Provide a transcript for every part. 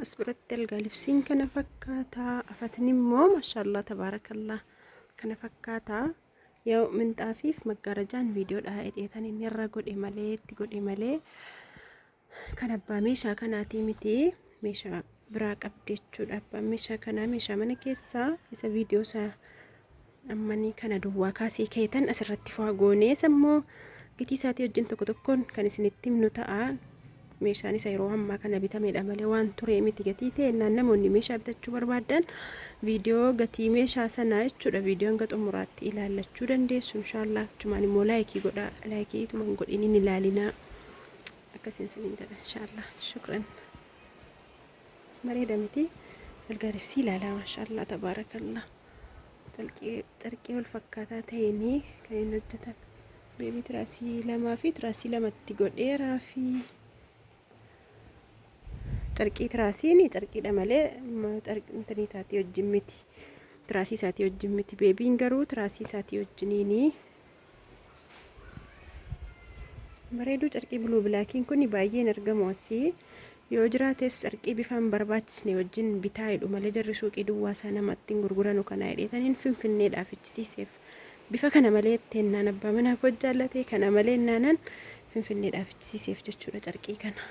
asbiratti algaa libsiin kana fakkaataa afatni immoo maashaallah tabaarakallah kana fakkaataa yoo minxaafiif maggaarajaan viidiyoodhaa hidheetan inni irra godhe malee itti godhe malee kan abbaa meeshaa kanaatii miti meeshaa biraa qabdi jechuudha. Abbaan meeshaa kanaa meeshaa mana keessaa isa viidiyoo isaa ammanii kana duwwaa kaasee keetan asirratti faagoonee sammoo gitii isaatii wajjin tokko tokkoon kan isinitti himnu ta'a. Meeshaan isa yeroo ammaa kana bitameedha malee waan ture miti gatii ta'e namoonni meeshaa bitachuu barbaadan viidiyoo gatii meeshaa sanaa jechuudha viidiyoon hanga xumuraatti ilaallachuu dandeessu inshaallah. Achumaan immoo laayikii godha, laayikii tuman godhin hin ilaalinaa akkasiin siniin jedha inshaallah. Shukran. Bareeda miti algaaribsii ilaalaa maashaallah tabaarakallah. Xarqii wal fakkaataa ta'eenii kan hin hojjetan beebii tiraasii lamaa fi tiraasii lamatti godheeraa fi xarqii tiraasiin xarqiidha malee xarqii isaatii wajjin miti, tiraasii isaatii wajjin miti. Beebiin garuu tiraasii isaatii wajjiniini. Bareeduu xarqii buluu bilaakiin kun baay'een argamu asii. Yoo jiraates xarqii bifaan barbaachisne wajjin bitaa jedhu malee darri suuqii duwwaa isaa namatti hin gurguranu kana hidheetaniin finfinneedhaaf ichisiiseef bifa kana malee ittiin naan abbaa manaaf hojjaallatee kana malee naanan finfinneedhaaf ichisiiseef jechuudha xarqii kana.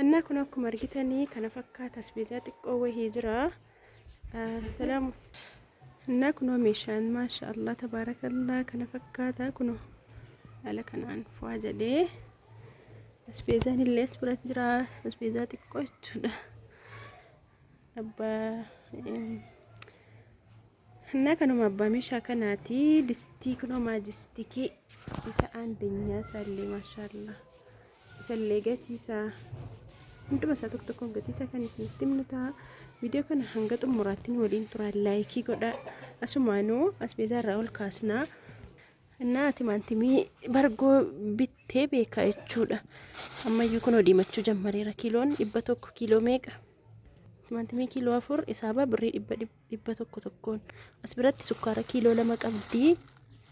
Anna kun akkuma argitanii kana fakkaata asbeezaa xiqqoo wahii jira. Salaamu. Anna kun meeshaan maashaallah tabaarakallah kana fakkaata kun haala kanaan fu'aa jedhee asbeezaan illee biratti jira asbeezaa xiqqoo jechuudha. Anna kanuma abbaa meeshaa kanaati. Distii kunoo maajistikii isa aandenyaa isaallee maashaallah isallee gatii isaa hunduma isaa tokko tokkoon gatii isaa kan isinitti himnu ta'a. Viidiyoo kana hanga xumuraatti waliin turaa laayikii godha. Asumaanuu asbeezaa irraa ol kaasnaa. Innaa timaantimii bargoo bittee beekaa jechuudha. Ammayyuu kun diimachuu jammareera. Kiiloon 100 kiiloo meeqa? Timaantimii kiiloo 4 isaaba birrii 100 tokko tokkoon. As biratti sukkaara kiiloo 2 qabdi.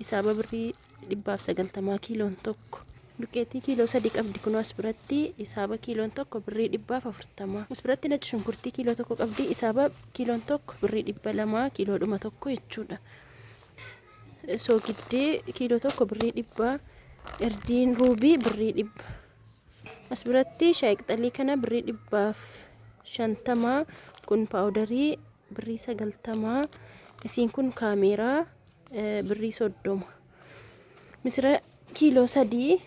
Isaaba birrii 190 kiiloon tokko. Dukeetii kiiloo 3 qabdi kun as biratti isaaba kiiloon tokko birrii 140. As biratti nacci shunkurtii kiiloo 1 qabdi isaaba kiiloon tokko birrii 200 kiiloodhuma tokko jechuudha. Soogiddee kiiloo 1 birrii 100, erdiin ruubii birrii 100. As biratti shaayii qixalii kana birrii 150 kun paawudarii birrii 90. Isiin kun kaameeraa birrii 30. Misira kiiloo 3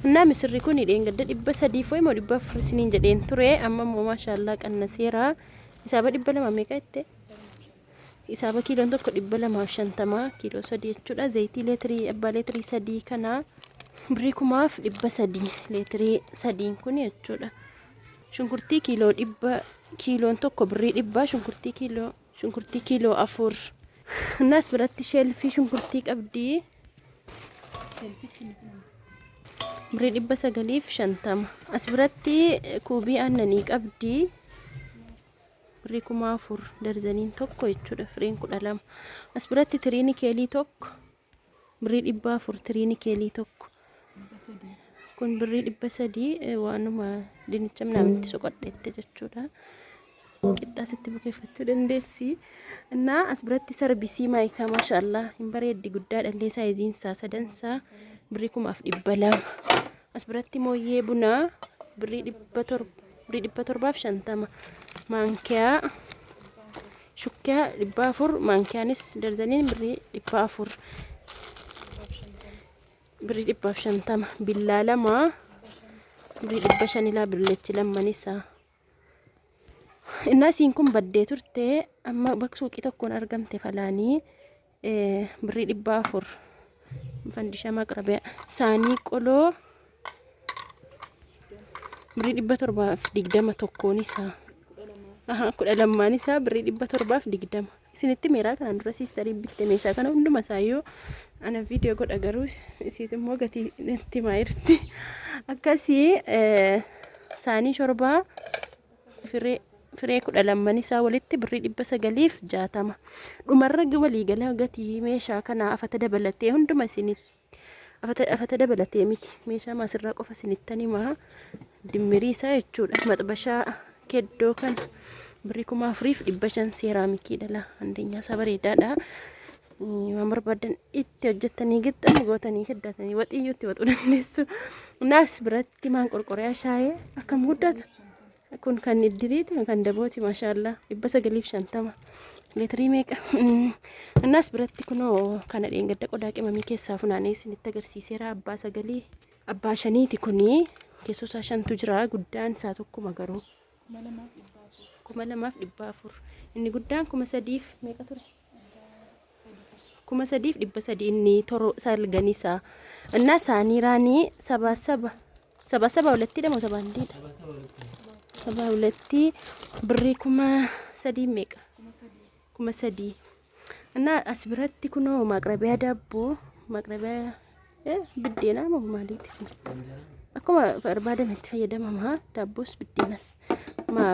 እና ምስሪ ኩን ይደንገደ 300 ፎይ ሞ 400 ሲኒን ጀደን ቱሬ አማሞ ማሻአላ ቀነሴራ ኢሳባ 200 ሜቃይቴ ኢሳባ ኪሎን tokko 250 ኪሎ 3 jechuudha. Zayitii leetirii abbaa leetirii 3 kana birrii 1300 leetirii 3 kun jechuudha. Shunkurtii kiiloo 100 kiiloon tokko birrii 100 shunkurtii kiiloo 4 nas biratti shelfii shunkurtii qabdi birrii 950. As biratti kuubii aannanii qabdi birrii 1000 darzaniin tokko jechuudha firiin 12. As biratti tiriini keelii tokko birrii 400 tiriini keelii tokko kun birrii 300 waanuma dinicha namatti soqodheette jechuudha. Qixxaasitti bukeeffachuu dandeessi. Innaa as biratti sarbisii maayikaa maashaallah hin bareeddi guddaa dhallee saayiziin isaa sadansaa birrii 1200. As biratti mooyyee bunaa birrii 750. Maankiyaa shukkiyaa 400 maankiyaanis darzaniin birrii 400 birrii 150. Billaa lama birrii 500 ilaa billechi lamman isaa. Innaa isiin kun baddee turte amma bakka suuqii tokkoon argamte falaanii birrii 400. Fandishaa maqrabee saanii qoloo birrii 720 tokkoon isaa. 12 isaa birrii 720. Isinitti meeraa kanaan dura siistarii bitte meeshaa kana hunduma isaayyuu ana viidiyoo godha garuu isiit immoo gatii itti maayirti. Akkasii saanii shorbaa firee 12 isaa walitti birrii 960. Dhumarra waliigala gatii meeshaa kana afata dabalatee hunduma isinitti afata dabalatee miti meeshaa maasirraa qofa sinittanii maa dimmirii isaa jechuudha. Maxbashaa keddoo kan birrii 4,500 seeraamikii dhala andeenyaa isaa bareedaadha. Waan barbaadan itti hojjettanii gixxanii gootanii keddatanii waxiyyuutti waxuu dandeessu. Naas biratti maan qorqoryaa shaayee akkam guddatu kun kan iddiriiti kan dabooti maashaallah 950 litrii meeqa. Naas biratti kunoo kana dheengadda qodaa qimamii keessaa funaanee isinitti agarsiiseera. Abbaa sagalii abbaa shaniiti kunii keessoo isaa 5tu jira. Guddaan isaa tokkuma garuu 2,400 inni guddaan 3,000 meeqa ture 3,300 inni toro salganisa እና ሳኒራኒ 77 ሁለቲ ደግሞ 72 ብሪ 3 ሜቃ 3 እና አስብረቲ ኩኖ ማቅረቢያ ዳቦ ማቅረቢያ ብዴና ማማሊት akkuma barbaadametti fayyadamama daabboos biddeenas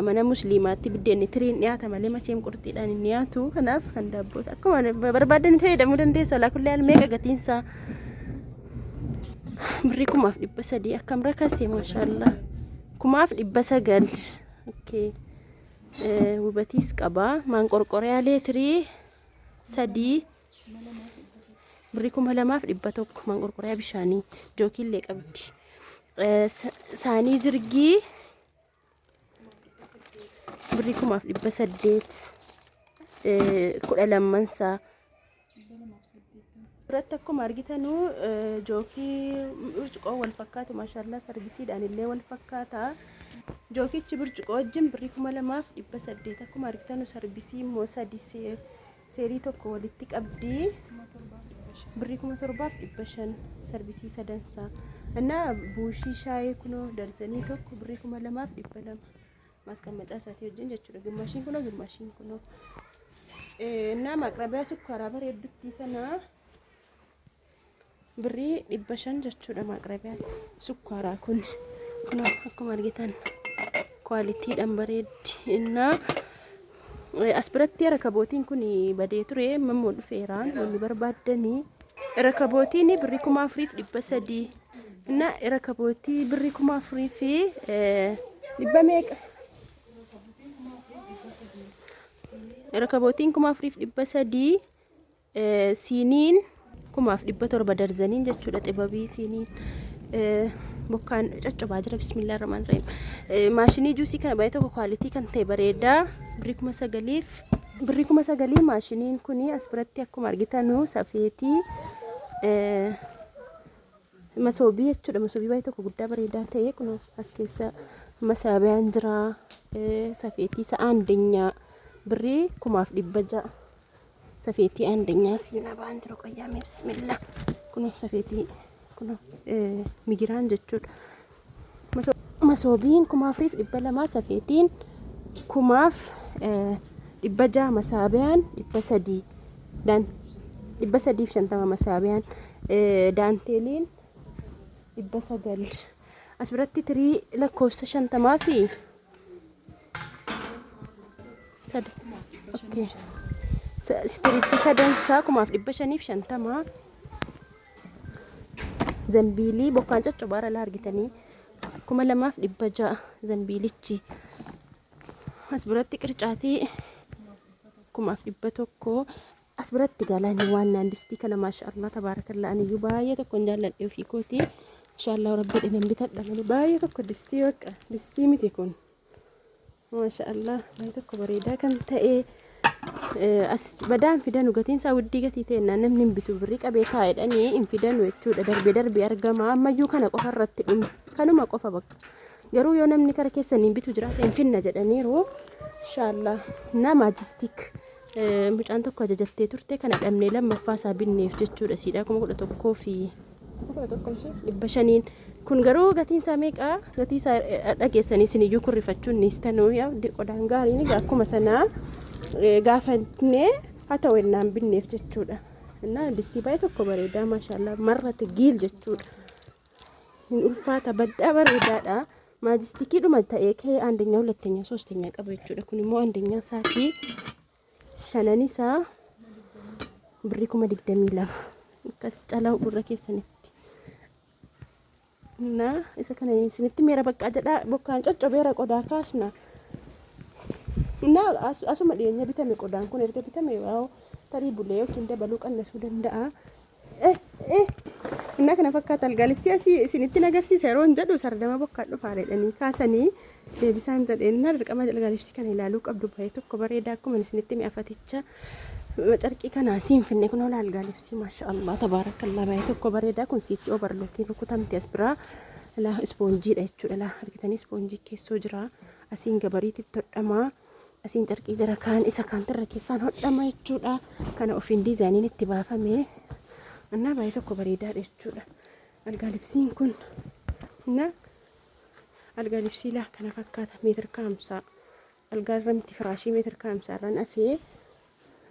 mana musliimaatti biddeenni tiriin dhiyaata malee macheem qurxiidhaan hin dhiyaatu. Kanaaf kan daabboos akkuma barbaadan fayyadamuu dandeessu. Alaa kullee meeqa gatiinsaa birrii 1,300 akkam rakasee maashaallah 1,900. Okay wubatiis qaba maan qorqoryaa leetirii 3 birrii 2,100 maan qorqoryaa bishaanii jookiillee qabdi. Saanii zirgii birrii 1,800 12 biratti akkuma argitanu jookii burcuqoo wal fakkaatu maashaallah sarvisiidhaan illee wal fakkaata. Jookichi burcuqoo wajjin birrii 2,800 akkuma argitanu sarvisii immoo 3 seerii tokko walitti qabdi birrii 7,500 sarvisii sadansaa. እና ቡሺ ሻይ ኩኖ ደርዘኒ ቶክ ብሪ 2,200 ማስቀመጫ ሳቲ ወጅን ጀቹ ግማሽን ኩኖ እና ማቅረቢያ ስኳራ በሬድቲ ሰና ብሪ 500 ጀቹ ማቅረቢያ ስኳራ ኩን ኩኖ አኩማ አርጊታን ኳሊቲ ደንበሬድ እና አስብረቲ ረከቦቲን ኩኒ በዴ ቱሬ መሞድ ፌራን ወኒ በርባደኒ ረከቦቲኒ ብሪ 4,300 እና ረከቦቲ ብሪ 4,000 ሊበሜቅ ረከቦቲን 4,300 ሲኒን 700 ደርዘኒን ጀቹudha xibabii ሲኒን bokkaan caccabaa jira. Bismillahir rahmanir rahim. Maashinii juusii kana baay'ee tokko kwalitii kan ta'e bareeda birrii 9,000 maashiniin kuni as biratti akkuma argitanu safeetii masoobii jechuudha. Masoobii baay'ee tokko guddaa bareedaa ta'e kun as keessa masaabiyaan jira. Safeetii isa aandenyaa birrii 1,600 safeetii aandenyaa siina baan jiru qayyaame bismillah kun safeetii kun migiraan jechuudha. Masoobiin 4,200 safeetiin 1,600 masaabiyaan 300 dan 350 masaabiyaan daanteeliin 900 as biratti tirii lakkoofsa 50 fi sad okay tirichi sadansaa 1,550 zambiilii bokkaan caccabaara la argitanii 2,600 zambiilichi as biratti qircaatii 1,100 as biratti galanii waan naandistii kana maashaallah tabarakallah aniyyuu baay'ee tokko jaalladhe ofii kooti inshallah rabbi dhinan bitadha malee baay'ee tokko distii waqa distii miti kun maashaallah baay'ee tokko bareedaa kan ta'e as badaan fidan gatiin isaa wuddii gatii ta'e namni hin bitu birrii qabee taa'edhanii hin fidanu jechuudha. Darbee argama ammayyuu kana qofa irratti kanuma qofa bakka garuu yoo namni kara keessanii hin bitu jiraate hin finna jedhaniiru inshallah na maajistik mucaan tokko ajajattee turte kana dhabnee lammaffaa isaa binneef jechuudha. Siidha 11,000 fi 500 kun garuu gatiin isaa meeqa gatii isaa dhageessanii isiniyyuu kurrifachuun niistanuu yaa qodaan gaarii ni akkuma sanaa gaafannee haa ta'u ennaan binneef jechuudha. እና distii baay'ee tokko bareedaa maashaallah marrate giil jechuudha. Hin ulfaata baddaa bareedaadha. Maajistikii dhuma ta'ee kee aandenyaa hulattenyaa soostenyaa qaba jechuudha. Kun immoo aandenyaa isaatii shananisaa birrii 22,000 akkas calaa gurra keessanitti Na isa kana isinitti meera bakka jedha bokkaan coccobeera qodaa kaasna. Na asuma dhiyeenya bitame qodaan kun erga bitame waaw tarii bulee yookiin dabaluu qannasuu danda'a. Inna kana fakkaata algaalibsii asii isinitti agarsiisa yeroo hin jedhu sardama bokkaan dhufaareedhanii kaasanii deebisaan jedheen na dirqama algaalibsii kana ilaaluu qabdu baay'ee tokko bareedaa akkuma isinitti mi'afaticha carqii kana siin finne kun ola algaalibsii maashaallah tabaarakallaa baay'ee tokko bareedaa kun siitti obarlookiin rukutamte as biraa la ispoonjiidha jechuudha la argitanii ispoonjii keessoo jira asiin gabariitti hodhamaa asiin carqii jira kaan isa kaantirra keessaan hodhama jechuudha kana ofiin diizaayiniin itti baafame እና ባይ tokko bareedaa jechuudha algaalibsiin kun na algaalibsii la kana fakkaata meetir kaamsaa algaalramti firaashii meetir kaamsaa irraan afee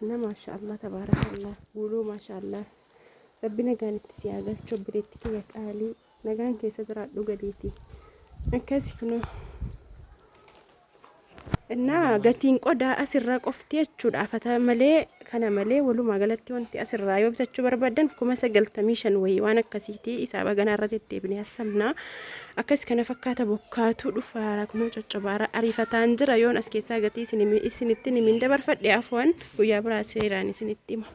na maashaallah tabarakallah guuluu maashaallah rabbi nagaan itti si galchu bireetti kiyya qaalii nagaan keessa jiraadhu gadiiti akkasi kunoo እና gatiin qodaa asirraa qofti jechuudha afata malee kana malee walumaa galatti wanti asirraa yoo bitachuu barbaadan 95 wayii waan akkasiiti isaa baganaa irra deddeebinee hasamna akkas kana fakkaata bokkaatu dhufaara kunoo coccobaara ariifataan jira yoon as keessaa gatii isinitti nimin dabarfadhe afwan guyyaa biraa seeraan isinitti hima